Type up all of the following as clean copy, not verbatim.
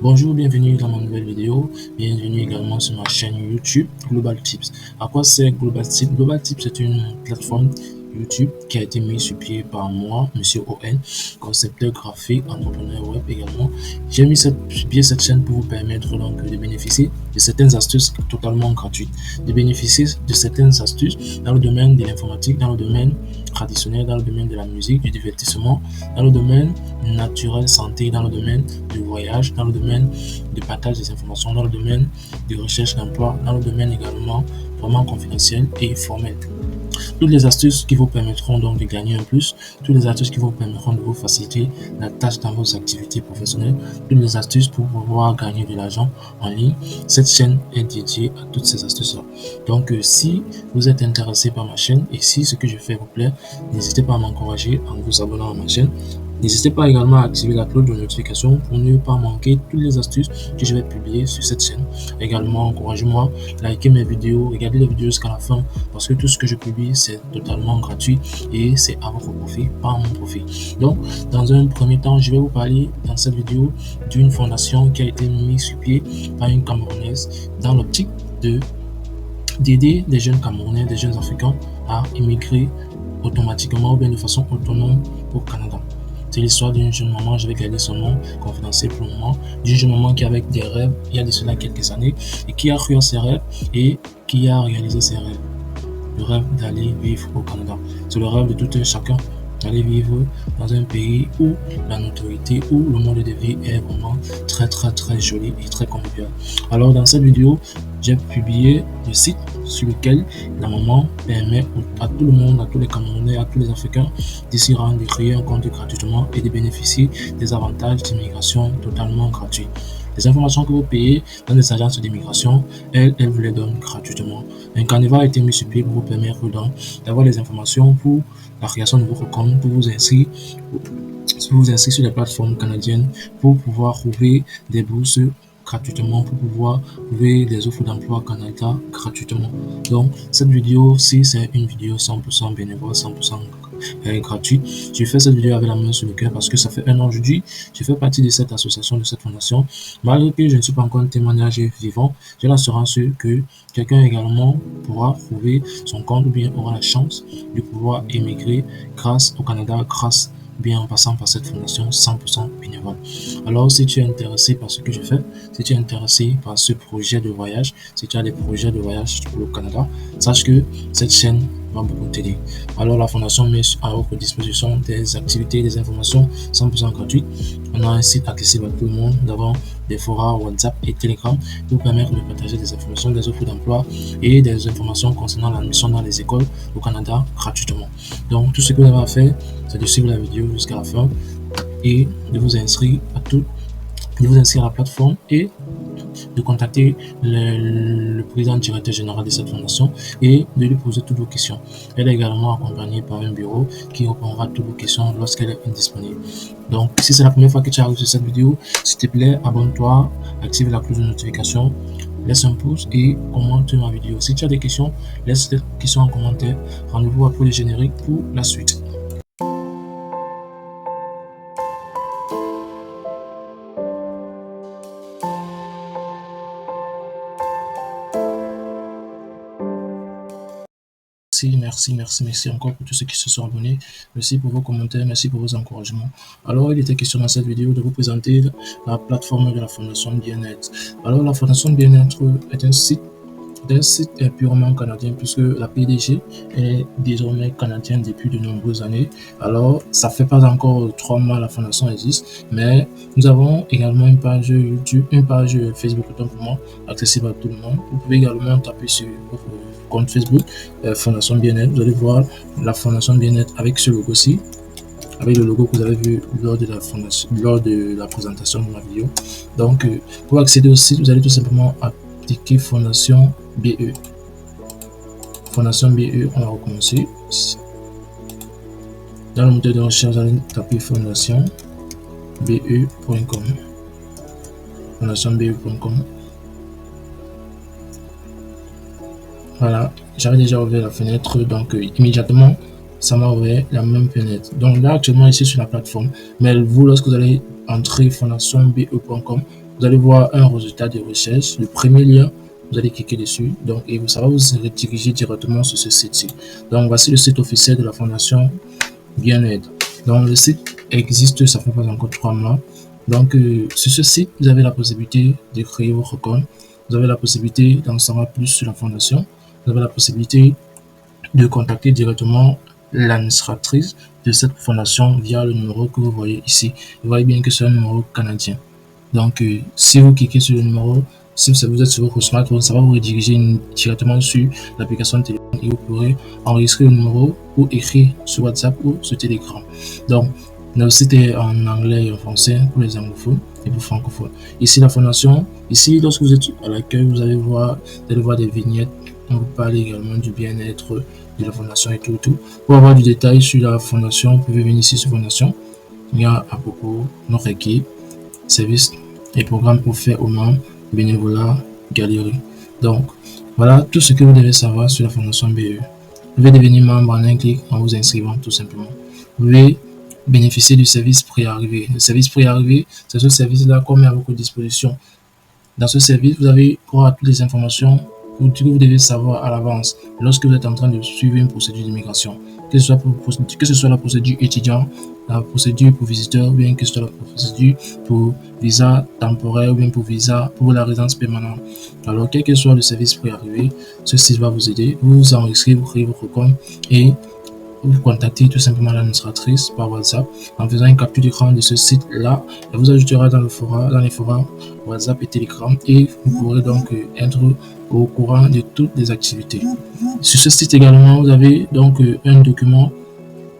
Bonjour, bienvenue dans ma nouvelle vidéo. Bienvenue également sur ma chaîne YouTube Global Tips. À quoi sert Global Tips? Global Tips, c'est une plateforme YouTube qui a été mise sur pied par moi, Monsieur ON, concepteur graphique, entrepreneur web également. J'ai mis sur pied cette chaîne pour vous permettre donc de bénéficier de certaines astuces totalement gratuites, de bénéficier de certaines astuces dans le domaine de l'informatique, dans le domaine traditionnel, dans le domaine de la musique, du divertissement, dans le domaine naturel, santé, dans le domaine du voyage, dans le domaine du partage des informations, dans le domaine de recherche d'emploi, dans le domaine également vraiment confidentiel et formel. Toutes les astuces qui vous permettront donc de gagner un plus, toutes les astuces qui vous permettront de vous faciliter la tâche dans vos activités professionnelles, toutes les astuces pour pouvoir gagner de l'argent en ligne. Cette chaîne est dédiée à toutes ces astuces-là. Donc, si vous êtes intéressé par ma chaîne et si ce que je fais vous plaît, n'hésitez pas à m'encourager en vous abonnant à ma chaîne. N'hésitez pas également à activer la cloche de notification pour ne pas manquer toutes les astuces que je vais publier sur cette chaîne. Également, encouragez-moi, likez mes vidéos, regardez les vidéos jusqu'à la fin parce que tout ce que je publie, c'est totalement gratuit et c'est à votre profit, pas à mon profit. Donc, dans un premier temps, je vais vous parler dans cette vidéo d'une fondation qui a été mise sur pied par une Camerounaise dans l'optique d'aider des jeunes Camerounais, des jeunes Africains à immigrer automatiquement ou bien de façon autonome au Canada. C'est l'histoire d'une jeune maman, je vais garder son nom confidentiel pour le moment, d'une jeune maman qui avait des rêves il y a de cela quelques années et qui a cru à ses rêves et qui a réalisé ses rêves. Le rêve d'aller vivre au Canada. C'est le rêve de tout un chacun d'aller vivre dans un pays où la notoriété, où le mode de vie est vraiment très joli et très convivial. Alors dans cette vidéo, j'ai publié le site sur lequel la maman permet à tout le monde, à tous les Camerounais, à tous les Africains de s'y rendre, de créer un compte gratuitement et de bénéficier des avantages d'immigration totalement gratuits. Les informations que vous payez dans les agences d'immigration, elles vous les donnent gratuitement. Un canevas a été mis sur pied pour vous permettre d'avoir les informations pour la création de votre compte, pour vous inscrire sur les plateformes canadiennes, pour pouvoir trouver des bourses gratuitement, pour pouvoir trouver des offres d'emploi au Canada gratuitement. Donc cette vidéo-ci, c'est une vidéo 100% bénévole, 100% gratuite. Je fais cette vidéo avec la main sur le cœur parce que ça fait un an aujourd'hui. Je fais partie de cette association, de cette fondation. Malgré que je ne suis pas encore un témoignage vivant, j'ai l'assurance que quelqu'un également pourra trouver son compte ou bien aura la chance de pouvoir émigrer grâce au Canada, grâce bien en passant par cette fondation 100% bénévole. Alors, si tu es intéressé par ce que je fais, si tu es intéressé par ce projet de voyage, si tu as des projets de voyage pour le Canada, sache que cette chaîne va beaucoup t'aider. Alors, la fondation met à votre disposition des activités, des informations 100% gratuites. On a un site accessible à tout le monde, d'avoir des forums WhatsApp et Telegram pour permettre de partager des informations, des offres d'emploi et des informations concernant l'admission dans les écoles au Canada gratuitement. Donc, tout ce que vous avez à faire, c'est de suivre la vidéo jusqu'à la fin et de vous inscrire à la plateforme et de contacter le président directeur général de cette fondation et de lui poser toutes vos questions. Elle est également accompagnée par un bureau qui répondra à toutes vos questions lorsqu'elle est indisponible. Donc, si c'est la première fois que tu arrives sur cette vidéo, s'il te plaît, abonne-toi, active la cloche de notification, laisse un pouce et commente ma vidéo. Si tu as des questions, laisse tes questions en commentaire. Rendez-vous après le générique pour la suite. Merci encore pour tous ceux qui se sont abonnés. Merci pour vos commentaires, merci pour vos encouragements. Alors, il était question dans cette vidéo de vous présenter la plateforme de la Fondation Bien-être. Alors, la Fondation Bien-être est un site purement canadien puisque la PDG est désormais canadienne depuis de nombreuses années. Alors, ça fait pas encore 3 mois la fondation existe, mais nous avons également une page YouTube, une page Facebook autant pour moi, accessible à tout le monde. Vous pouvez également taper sur votre compte Facebook Fondation Bien-être. Vous allez voir la Fondation Bien-être avec ce logo-ci, avec le logo que vous avez vu lors de la présentation de ma vidéo. Donc, pour accéder au site, vous allez tout simplement appliquer Fondation BE. Fondation BE, on va recommencer. Dans le moteur de recherche, vous allez taper Fondation BE.com. Fondation BE.com. Voilà, j'avais déjà ouvert la fenêtre, donc immédiatement, ça m'a ouvert la même fenêtre. Donc là, actuellement, ici sur la plateforme, mais vous, lorsque vous allez entrer fondationbe.com, vous allez voir un résultat de recherche. Le premier lien, vous allez cliquer dessus, donc, et ça va vous rediriger directement sur ce site-ci. Donc, voici le site officiel de la Fondation Bien-être. Donc, le site existe, ça fait pas encore 3 mois. Donc, sur ce site, vous avez la possibilité de créer votre compte. Vous avez la possibilité d'en savoir plus sur la Fondation. Vous avez la possibilité de contacter directement l'administratrice de cette fondation via le numéro que vous voyez ici. Vous voyez bien que c'est un numéro canadien. Donc, si vous cliquez sur le numéro, si vous êtes sur votre smartphone, ça va vous rediriger directement sur l'application de téléphone et vous pourrez enregistrer le numéro ou écrire sur WhatsApp ou sur Telegram. Donc, le site est en anglais et en français pour les anglophones et pour francophones. Ici, la fondation, ici, lorsque vous êtes à l'accueil, vous allez voir des vignettes. On vous parle également du bien-être de la fondation et tout. Pour avoir du détail sur la fondation, vous pouvez venir ici sur fondation. Il y a à propos notre équipe, services et programmes offerts aux membres, bénévolat, galerie. Donc, voilà tout ce que vous devez savoir sur la fondation BE. Vous pouvez devenir membre en un clic en vous inscrivant tout simplement. Vous pouvez bénéficier du service pré-arrivé. Le service pré-arrivé, c'est ce service-là qu'on met à votre disposition. Dans ce service, vous avez droit à toutes les informations que vous devez savoir à l'avance lorsque vous êtes en train de suivre une procédure d'immigration, que ce soit la procédure étudiant, la procédure pour visiteur, ou bien que ce soit la procédure pour visa temporaire, ou bien pour visa pour la résidence permanente. Alors, quel que soit le service pré-arrivé, ce site va vous aider. Vous vous enregistrez, vous créez votre compte et vous contactez tout simplement l'administratrice par WhatsApp en faisant une capture d'écran de ce site-là. Elle vous ajoutera dans les forums WhatsApp et Telegram et vous pourrez donc être au courant de toutes les activités. Sur ce site également, vous avez donc un document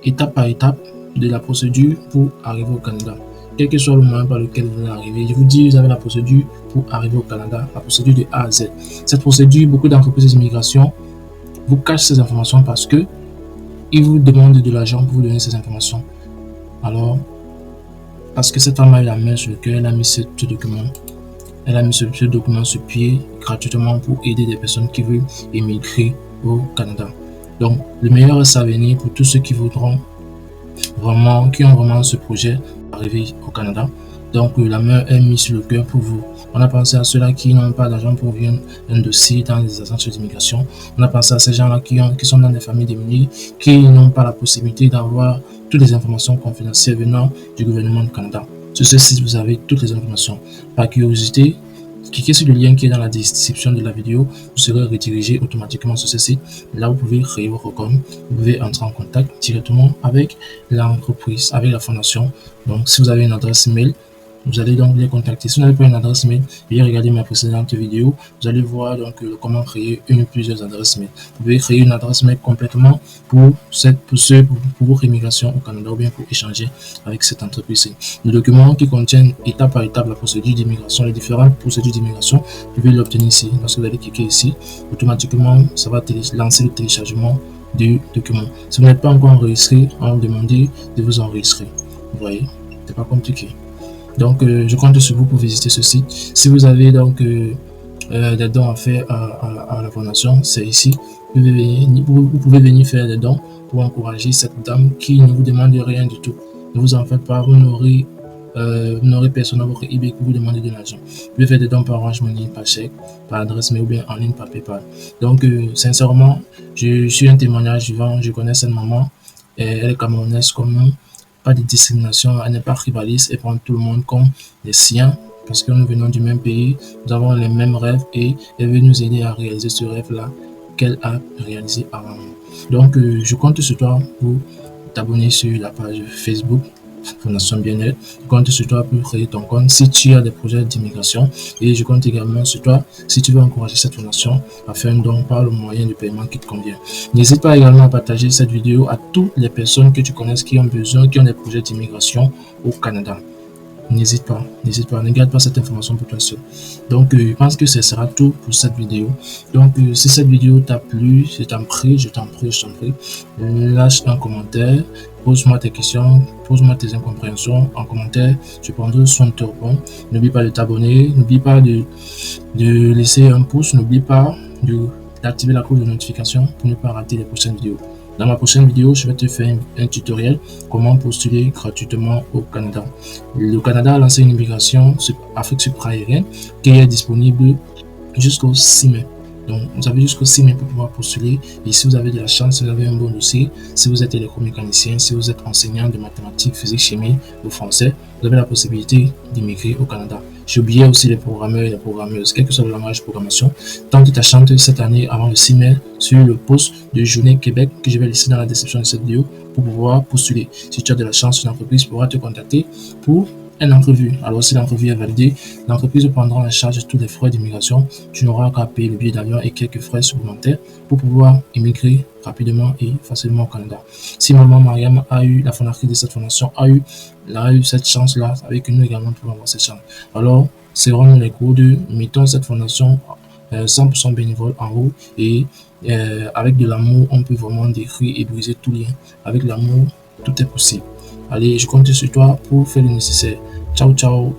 étape par étape de la procédure pour arriver au Canada. Quel que soit le moyen par lequel vous allez arriver, je vous dis, vous avez la procédure pour arriver au Canada, la procédure de A à Z. Cette procédure, beaucoup d'entreprises d'immigration vous cachent ces informations parce que ils vous demandent de l'argent pour vous donner ces informations. Alors, parce que cette femme a eu la main sur le cœur, elle a mis ce document. Elle a mis ce document sur pied gratuitement pour aider des personnes qui veulent émigrer au Canada. Donc, le meilleur est à venir pour tous ceux qui voudront vraiment, qui ont vraiment ce projet d'arriver au Canada. Donc, la main est mise sur le cœur pour vous. On a pensé à ceux-là qui n'ont pas d'argent pour ouvrir un dossier dans les agences d'immigration. On a pensé à ces gens-là qui sont dans des familles démunies, qui n'ont pas la possibilité d'avoir toutes les informations confidentielles venant du gouvernement du Canada. Sur ce site, vous avez toutes les informations. Par curiosité, cliquez sur le lien qui est dans la description de la vidéo. Vous serez redirigé automatiquement sur ce site. Là, vous pouvez créer votre compte. Vous pouvez entrer en contact directement avec l'entreprise, avec la fondation. Donc, si vous avez une adresse email, vous allez donc les contacter. Si vous n'avez pas une adresse mail, veuillez regarder ma précédente vidéo. Vous allez voir donc comment créer une ou plusieurs adresses mail. Vous pouvez créer une adresse mail complètement pour votre immigration au Canada ou bien pour échanger avec cette entreprise. Le document qui contient étape par étape la procédure d'immigration, les différentes procédures d'immigration, vous pouvez l'obtenir ici. Lorsque vous allez cliquer ici, automatiquement, ça va lancer le téléchargement du document. Si vous n'êtes pas encore enregistré, on va vous demander de vous enregistrer. Vous voyez, c'est pas compliqué. Donc, je compte sur vous pour visiter ce site. Si vous avez donc des dons à faire à la fondation, c'est ici. Vous pouvez venir faire des dons pour encourager cette dame qui ne vous demande rien du tout. Ne vous en faites pas, vous n'aurez personne à votre eBay qui vous demande de l'argent. Vous pouvez faire des dons par Orange Money, par chèque, par adresse mail ou bien en ligne par PayPal. Donc, sincèrement, je suis un témoignage vivant. Je connais cette maman. Elle est camerounaise comme nous. Pas de discrimination, elle n'est pas rivaliste, elle prend tout le monde comme les siens parce que nous venons du même pays, nous avons les mêmes rêves et elle veut nous aider à réaliser ce rêve-là qu'elle a réalisé avant nous. Donc, je compte sur toi pour t'abonner sur la page Facebook Fondation Bien-être. Je compte sur toi pour créer ton compte si tu as des projets d'immigration et je compte également sur toi si tu veux encourager cette fondation à faire un don par le moyen de paiement qui te convient. N'hésite pas également à partager cette vidéo à toutes les personnes que tu connais qui ont besoin, qui ont des projets d'immigration au Canada. N'hésite pas, ne garde pas cette information pour toi seul. Donc, je pense que ce sera tout pour cette vidéo. Donc, si cette vidéo t'a plu, je t'en prie, lâche un commentaire, pose-moi tes questions, pose-moi tes incompréhensions en commentaire, je prendrai soin de te répondre. N'oublie pas de t'abonner, n'oublie pas de laisser un pouce, n'oublie pas d'activer la cloche de notification pour ne pas rater les prochaines vidéos. Dans ma prochaine vidéo, je vais te faire un tutoriel comment postuler gratuitement au Canada. Le Canada a lancé une immigration Afrique subsaharienne qui est disponible jusqu'au 6 mai. Donc, vous avez jusqu'au 6 mai pour pouvoir postuler. Et si vous avez de la chance, si vous avez un bon dossier, si vous êtes électromécanicien, si vous êtes enseignant de mathématiques, physique, chimie ou français, vous avez la possibilité d'immigrer au Canada. J'ai oublié aussi les programmeurs et les programmeuses, quel que soit le langage de programmation. Tente ta chance cette année avant le 6 mai sur le post de Journée Québec que je vais laisser dans la description de cette vidéo pour pouvoir postuler. Si tu as de la chance, une entreprise pourra te contacter pour une entrevue. Alors, si l'entrevue est validée, l'entreprise prendra en charge tous les frais d'immigration. Tu n'auras qu'à payer le billet d'avion et quelques frais supplémentaires pour pouvoir immigrer rapidement et facilement au Canada. Si maman Mariam a eu, la fondatrice de cette fondation, a eu cette chance-là, avec nous également pour avoir cette chance. Alors, serrons les coudes, mettons cette fondation 100% bénévole en haut et avec de l'amour, on peut vraiment détruire et briser tout lien. Avec l'amour, tout est possible. Allez, je compte sur toi pour faire le nécessaire. Ciao, ciao.